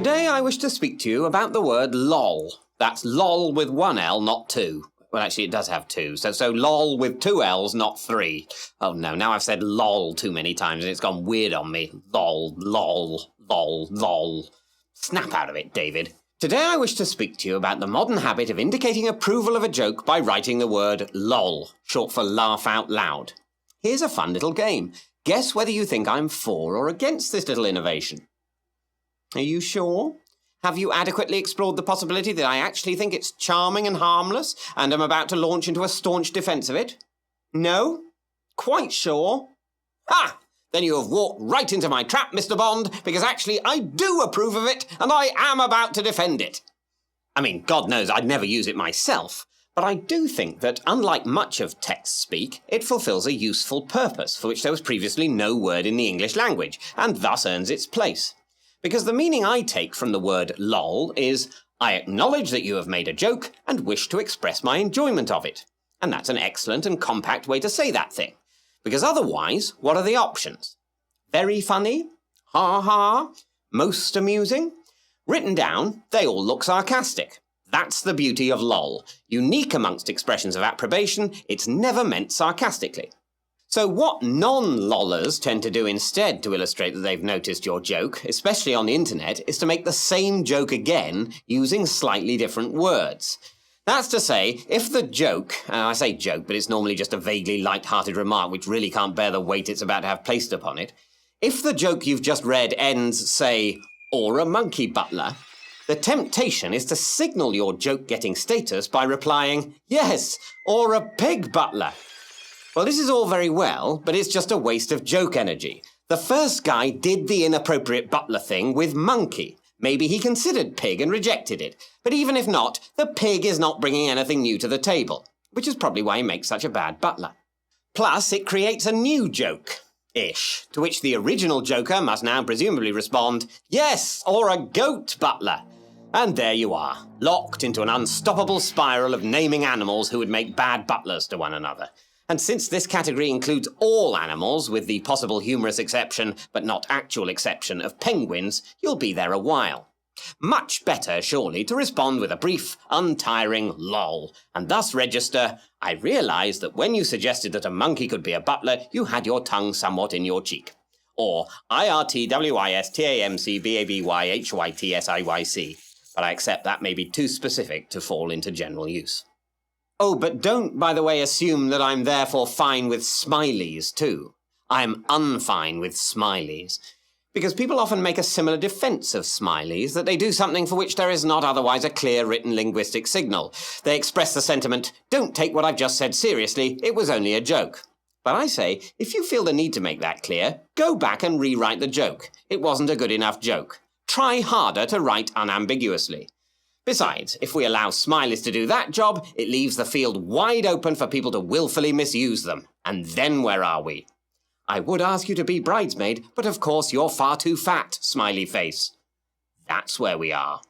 Today I wish to speak to you about the word lol. That's lol with one L, not two. Well, actually, it does have two. So lol with two L's, not three. Oh, no, now I've said lol too many times and it's gone weird on me. Lol, lol, lol, lol. Snap out of it, David. Today I wish to speak to you about the modern habit of indicating approval of a joke by writing the word lol, short for laugh out loud. Here's a fun little game. Guess whether you think I'm for or against this little innovation. Are you sure? Have you adequately explored the possibility that I actually think it's charming and harmless, and am about to launch into a staunch defence of it? No? Quite sure? Ha! Then you have walked right into my trap, Mr. Bond, because actually I do approve of it, and I am about to defend it. I mean, God knows I'd never use it myself, but I do think that, unlike much of text speak, it fulfills a useful purpose for which there was previously no word in the English language, and thus earns its place. Because the meaning I take from the word lol is, I acknowledge that you have made a joke and wish to express my enjoyment of it. And that's an excellent and compact way to say that thing. Because otherwise, what are the options? Very funny? Ha ha? Most amusing? Written down, they all look sarcastic. That's the beauty of lol. Unique amongst expressions of approbation, it's never meant sarcastically. So what non-lollers tend to do instead to illustrate that they've noticed your joke, especially on the internet, is to make the same joke again using slightly different words. That's to say, if the joke, I say joke, but it's normally just a vaguely light-hearted remark which really can't bear the weight it's about to have placed upon it, if the joke you've just read ends, say, or a monkey butler, the temptation is to signal your joke getting status by replying, yes, or a pig butler. Well, this is all very well, but it's just a waste of joke energy. The first guy did the inappropriate butler thing with monkey. Maybe he considered pig and rejected it. But even if not, the pig is not bringing anything new to the table, which is probably why he makes such a bad butler. Plus, it creates a new joke-ish, to which the original joker must now presumably respond, yes, or a goat butler. And there you are, locked into an unstoppable spiral of naming animals who would make bad butlers to one another. And since this category includes all animals, with the possible humorous exception, but not actual exception, of penguins, you'll be there a while. Much better, surely, to respond with a brief, untiring lol, and thus register, I realise that when you suggested that a monkey could be a butler, you had your tongue somewhat in your cheek. Or IRTWISTAMCBABYHYTSIYC, but I accept that may be too specific to fall into general use. Oh, but don't, by the way, assume that I'm therefore fine with smileys, too. I'm unfine with smileys. Because people often make a similar defence of smileys, that they do something for which there is not otherwise a clear written linguistic signal. They express the sentiment, don't take what I've just said seriously, it was only a joke. But I say, if you feel the need to make that clear, go back and rewrite the joke. It wasn't a good enough joke. Try harder to write unambiguously. Besides, if we allow smileys to do that job, it leaves the field wide open for people to willfully misuse them. And then where are we? I would ask you to be bridesmaid, but of course you're far too fat, smiley face. That's where we are.